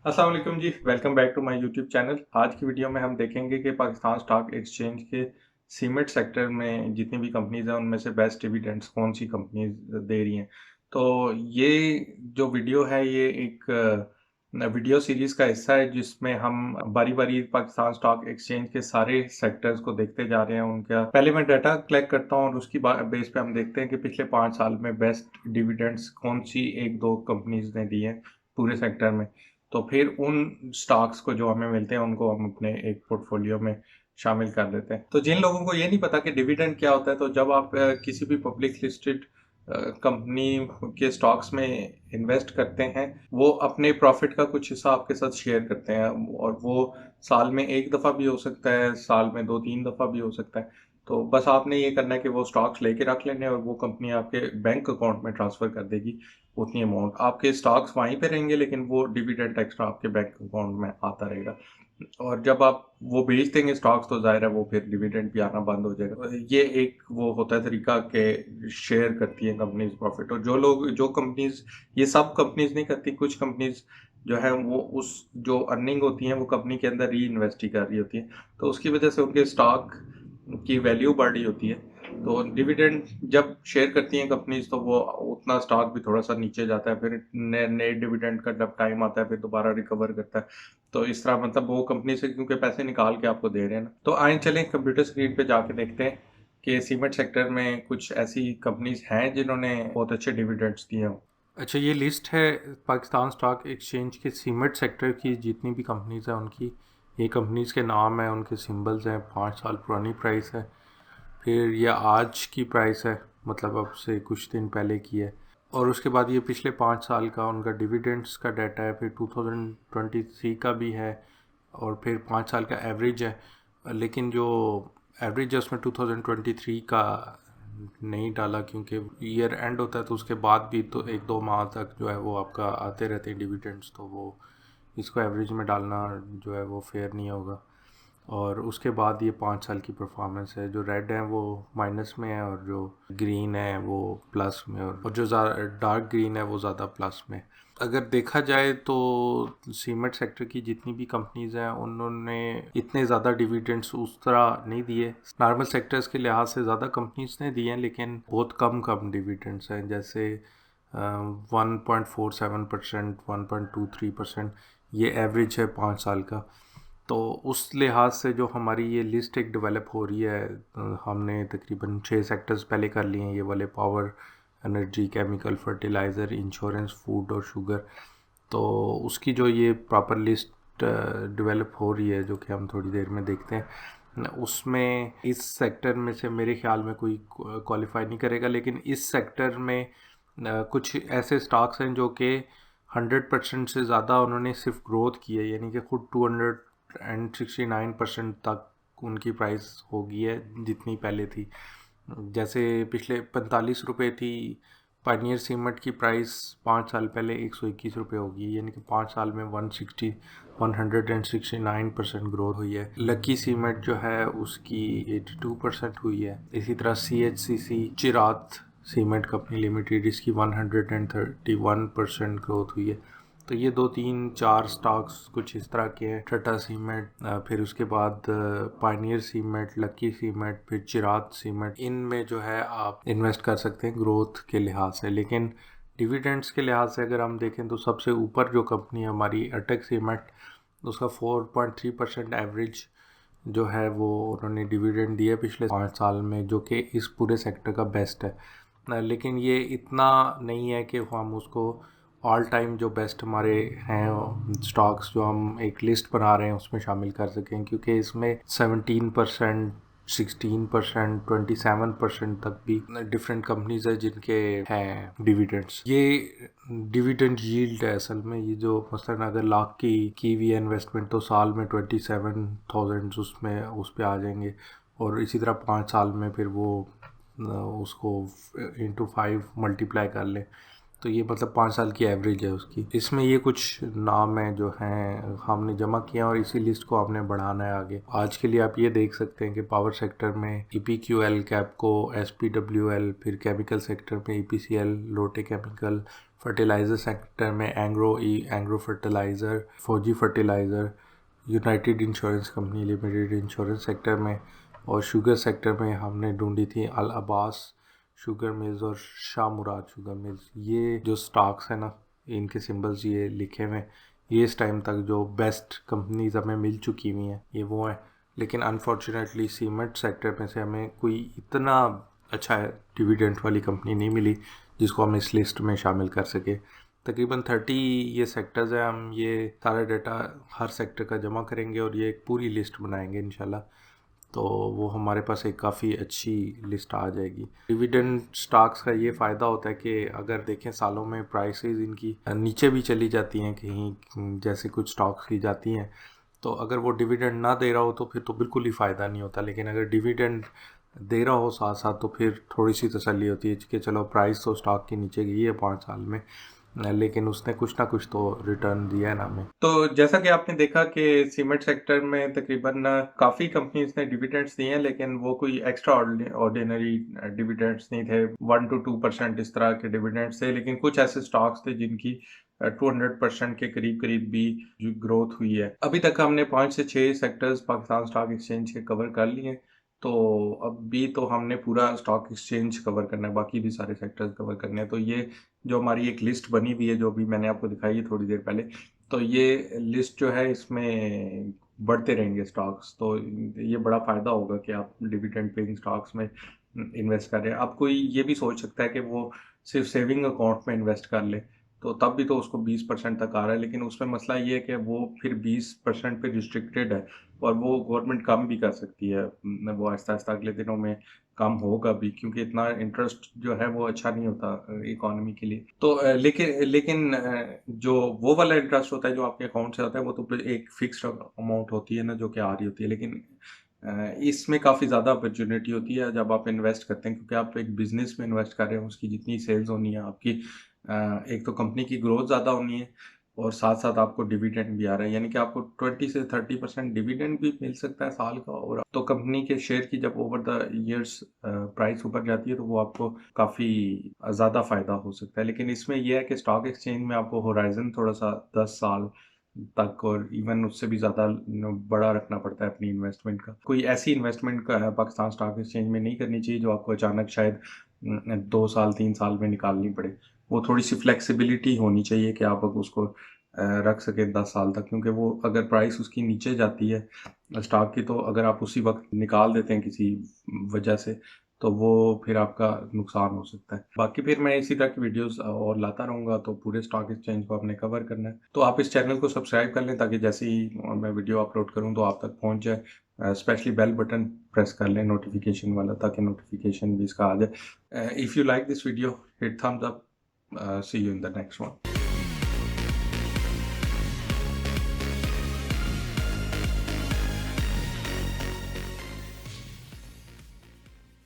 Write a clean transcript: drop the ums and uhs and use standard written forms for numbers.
अस्सलाम वालेकुम जी, welcome back to my YouTube channel. आज की वीडियो में हम देखेंगे कि पाकिस्तान स्टॉक एक्सचेंज के सीमेंट सेक्टर में जितनी भी कंपनीज़ हैं, उनमें से बेस्ट डिविडेंड्स कौन-सी कंपनीज़ दे रही हैं। तो ये जो वीडियो है, ये एक वीडियो सीरीज़ का हिस्सा है, जिसमें हम बारी-बारी पाकिस्तान स्टॉक एक्सचेंज के सारे सेक्टर्स को देखते जा रहे हैं। उनका पहले मैं डाटा कलेक्ट करता हूँ और उसकी बेस पे हम देखते हैं कि पिछले 5 साल में बेस्ट डिविडेंड्स कौन-सी 1-2 कंपनीज़ ने दिए हैं पूरे सेक्टर में। तो फिर उन स्टॉक्स को जो हमें मिलते हैं, उनको हम अपने एक पोर्टफोलियो में शामिल कर देते हैं। तो जिन लोगों को ये नहीं पता कि डिविडेंड क्या होता है, तो जब आप किसी भी पब्लिक लिस्टेड कंपनी के स्टॉक्स में इन्वेस्ट करते हैं, वो अपने प्रॉफिट का कुछ हिस्सा आपके साथ शेयर करते हैं, और वो साल में 1 दफ़ा भी हो सकता है, साल में 2-3 दफ़ा भी हो सकता है। तो बस आपने ये करना है कि वो स्टॉक्स लेके रख लेने, और वो कंपनी आपके बैंक अकाउंट में ट्रांसफ़र कर देगी उतनी अमाउंट। आपके स्टॉक्स वहीं पे रहेंगे, लेकिन वो डिविडेंड एक्स्ट्रा आपके बैंक अकाउंट में आता रहेगा। और जब आप वो बेच देंगे स्टॉक्स, तो ज़ाहिर है वो फिर डिविडेंड भी आना बंद हो जाएगा। ये एक वो होता है तरीका कि शेयर करती है कंपनीज़ प्रॉफिट। और जो कंपनीज़, ये सब कंपनीज़ नहीं करती, कुछ कंपनीज़ जो है वो उस जो अर्निंग होती है वो कंपनी के अंदर री इन्वेस्ट ही कर रही होती है। तो उसकी वजह से उनके स्टॉक की वैल्यू बढ़ रही होती है। तो डिविडेंड जब शेयर करती हैं कंपनीज, तो वो उतना स्टॉक भी थोड़ा सा नीचे जाता है, फिर नए नए डिविडेंड का जब टाइम आता है, फिर दोबारा रिकवर करता है। तो इस तरह मतलब वो कंपनी से क्योंकि पैसे निकाल के आपको दे रहे हैं ना, तो आए चलें कंप्यूटर स्क्रीन पे जाके देखते हैं कि सीमेंट सेक्टर में कुछ ऐसी कंपनीज हैं जिन्होंने बहुत अच्छे डिविडेंड्स दिए हों। अच्छा, ये लिस्ट है पाकिस्तान स्टॉक एक्सचेंज के सीमेंट सेक्टर की जितनी भी कंपनीज हैं उनकी। ये कंपनीज के नाम हैं, उनके सिंबल्स हैं, 5 साल पुरानी प्राइस है, फिर ये आज की प्राइस है, मतलब अब से कुछ दिन पहले की है। और उसके बाद ये पिछले 5 साल का उनका डिविडेंड्स का डाटा है, फिर 2023 का भी है, और फिर 5 साल का एवरेज है। लेकिन जो एवरेज है उसमें 2023 का नहीं डाला, क्योंकि ईयर एंड होता है तो उसके बाद भी तो 1-2 माह तक जो है वो आपका आते रहते हैं डिविडेंड्स, तो वो इसको एवरेज में डालना जो है वो फेयर नहीं होगा। और उसके बाद ये 5 साल की परफॉर्मेंस है, जो रेड है वो माइनस में है, और जो ग्रीन है वो प्लस में, और जो डार्क ग्रीन है वो ज़्यादा प्लस में। अगर देखा जाए तो सीमेंट सेक्टर की जितनी भी कंपनीज हैं उन्होंने इतने ज़्यादा डिविडेंड्स उस तरह नहीं दिए। नॉर्मल सेक्टर्स के लिहाज से ज़्यादा कंपनीज ने दिए हैं, लेकिन बहुत कम कम डिविडेंड्स हैं, जैसे 1.47%, 1.23%, ये एवरेज है 5 साल का। तो उस लिहाज से जो हमारी ये लिस्ट एक डेवलप हो रही है, हमने तकरीबन 6 सेक्टर्स पहले कर लिए हैं, ये वाले: power, energy, chemical, fertiliser, insurance, food और शुगर। तो उसकी जो ये प्रॉपर लिस्ट डेवलप हो रही है, जो कि हम थोड़ी देर में देखते हैं, उसमें इस सेक्टर में से मेरे ख्याल में कोई क्वालिफाई नहीं करेगा। लेकिन इस सेक्टर में कुछ ऐसे स्टॉक्स हैं जो कि 100% से ज़्यादा उन्होंने सिर्फ ग्रोथ की है, यानी कि खुद 269% तक उनकी प्राइस हो गई है जितनी पहले थी। जैसे पिछले 45 रुपये थी पानियर सीमेंट की प्राइस, 5 साल पहले 121 रुपये हो गई, यानी कि 5 साल में 169% ग्रोथ हुई है। लकी सीमेंट जो है उसकी 82% हुई है। इसी तरह CHCC चिरात सीमेंट कंपनी लिमिटेड, इसकी 131% ग्रोथ हुई है। तो ये 2-3-4 स्टॉक्स कुछ इस तरह के हैं। टाटा सीमेंट, फिर उसके बाद पायनियर सीमेंट, लकी सीमेंट, फिर चिराग सीमेंट, इनमें जो है आप इन्वेस्ट कर सकते हैं ग्रोथ के लिहाज से। लेकिन डिविडेंड्स के लिहाज से अगर हम देखें तो सबसे ऊपर जो कंपनी है हमारी अटक सीमेंट, उसका 4.3% एवरेज जो है वो उन्होंने डिविडेंड दिया पिछले 5 साल में, जो कि इस पूरे सेक्टर का बेस्ट है। लेकिन ये इतना नहीं है कि हम उसको ऑल टाइम जो बेस्ट हमारे हैं स्टॉक्स जो हम एक लिस्ट बना रहे हैं उसमें शामिल कर सकें, क्योंकि इसमें 17%, 16%, 27% तक भी डिफरेंट कंपनीज है जिनके हैं डिविडेंड्स। ये डिविडेंड यील्ड है असल में। ये जो मसलन अगर लाख की हुई इन्वेस्टमेंट, तो साल में 27,000 उसमें उस पे आ जाएंगे, और इसी तरह 5 साल में फिर वो उसको इंटू 5 मल्टीप्लाई कर लें, तो ये मतलब 5 साल की एवरेज है उसकी। इसमें ये कुछ नाम है जो हैं हमने जमा किया और इसी लिस्ट को आपने बढ़ाना है आगे। आज के लिए आप ये देख सकते हैं कि पावर सेक्टर में EPQL, कैपको, SPWL, फिर केमिकल सेक्टर में EPCL, लोटे केमिकल, फर्टिलाइज़र सेक्टर में एंग्रो फर्टिलाइज़र, फौजी fertiliser, United insurance company limited insurance sector में, और शुगर सेक्टर में हमने ढूंढी थी अल अब्बास शुगर मिल्स और शाह मुराद शुगर मिल्स। ये जो स्टॉक्स है ना, इनके सिंबल्स ये लिखे हुए हैं, ये इस टाइम तक जो बेस्ट कंपनीज हमें मिल चुकी हुई हैं ये वो हैं। लेकिन अनफॉर्चुनेटली सीमेंट सेक्टर में से हमें कोई इतना अच्छा डिविडेंड वाली कंपनी नहीं मिली जिसको हम इस लिस्ट में शामिल कर सके। तकरीबन 30 ये सेक्टर्स हैं। हम ये सारा डाटा हर सेक्टर का जमा करेंगे और ये एक पूरी लिस्ट बनाएंगे इंशाल्लाह, तो वो हमारे पास एक काफ़ी अच्छी लिस्ट आ जाएगी। डिविडेंड स्टॉक्स का ये फ़ायदा होता है कि अगर देखें सालों में प्राइसेस इनकी नीचे भी चली जाती हैं कहीं, जैसे कुछ स्टॉक्स की जाती हैं, तो अगर वो डिविडेंड ना दे रहा हो तो फिर तो बिल्कुल ही फ़ायदा नहीं होता। लेकिन अगर डिविडेंड दे रहा हो साथ साथ तो फिर थोड़ी सी तसल्ली होती है कि चलो प्राइस तो स्टॉक की नीचे गई है 5 साल में, लेकिन उसने कुछ ना कुछ तो रिटर्न दिया है ना हमें। तो जैसा कि आपने देखा कि सीमेंट सेक्टर में तकरीबन काफ़ी कंपनीज ने डिविडेंड्स दिए हैं, लेकिन वो कोई एक्स्ट्रा ऑर्डिनरी डिविडेंड्स नहीं थे। 1 to 2% इस तरह के डिविडेंड्स थे, लेकिन कुछ ऐसे स्टॉक्स थे जिनकी 200% के करीब करीब भी ग्रोथ हुई है। अभी तक हमने 5 से 6 सेक्टर्स पाकिस्तान स्टॉक एक्सचेंज के कवर कर लिए हैं। तो अब भी तो हमने पूरा स्टॉक एक्सचेंज कवर करना है, बाकी भी सारे सेक्टर्स कवर करने हैं। तो ये जो हमारी एक लिस्ट बनी हुई है, जो भी मैंने आपको दिखाई है थोड़ी देर पहले, तो ये लिस्ट जो है इसमें बढ़ते रहेंगे स्टॉक्स। तो ये बड़ा फ़ायदा होगा कि आप डिविडेंड पेइंग स्टॉक्स में इन्वेस्ट कर रहे हैं। अब कोई ये भी सोच सकता है कि वो सिर्फ सेविंग अकाउंट में इन्वेस्ट कर ले, तो तब भी तो उसको 20% तक आ रहा है। लेकिन उसमें मसला ये है कि वो फिर 20% पे रिस्ट्रिक्टेड है, और वो गवर्नमेंट कम भी कर सकती है। वो आहिस्ता आहिस्ता अगले दिनों में कम होगा भी, क्योंकि इतना इंटरेस्ट जो है वो अच्छा नहीं होता इकोनॉमी के लिए। तो जो वो वाला इंटरेस्ट होता है जो आपके अकाउंट से होता है, वो तो एक फिक्स्ड अमाउंट होती है ना, जो कि आ रही होती है। लेकिन इसमें काफ़ी ज़्यादा अपॉर्चुनिटी होती है जब आप इन्वेस्ट करते हैं, क्योंकि आप एक बिजनेस में इन्वेस्ट कर रहे हैं। उसकी जितनी सेल्स होनी है आपकी, एक तो कंपनी की ग्रोथ ज़्यादा होनी है, और साथ साथ आपको डिविडेंड भी आ रहा है, यानी कि आपको 20 से 30% डिविडेंड भी मिल सकता है साल का। और तो कंपनी के शेयर की जब ओवर द ईयर्स प्राइस ऊपर जाती है, तो वो आपको काफ़ी ज़्यादा फ़ायदा हो सकता है। लेकिन इसमें यह है कि स्टॉक एक्सचेंज में आपको होराइजन थोड़ा सा 10 साल तक और इवन उससे भी ज़्यादा बड़ा रखना पड़ता है अपनी इन्वेस्टमेंट का। कोई ऐसी इन्वेस्टमेंट का पाकिस्तान स्टॉक एक्सचेंज में नहीं करनी चाहिए जो आपको अचानक शायद 2 साल 3 साल में निकालनी पड़े। वो थोड़ी सी फ्लेक्सिबिलिटी होनी चाहिए कि आप उसको रख सकें 10 साल तक, क्योंकि वो अगर प्राइस उसकी नीचे जाती है स्टॉक की, तो अगर आप उसी वक्त निकाल देते हैं किसी वजह से, तो वो फिर आपका नुकसान हो सकता है। बाकी फिर मैं इसी तरह की वीडियोस और लाता रहूँगा, तो पूरे स्टॉक एक्सचेंज को आपने कवर करना है। तो आप इस चैनल को सब्सक्राइब कर लें, ताकि जैसे ही मैं वीडियो अपलोड करूँ तो आप तक पहुँच जाए। स्पेशली बेल बटन प्रेस कर लें नोटिफिकेशन वाला, ताकि नोटिफिकेशन भी इसका आ जाए। If you like this video, hit thumbs up. See you in the next one.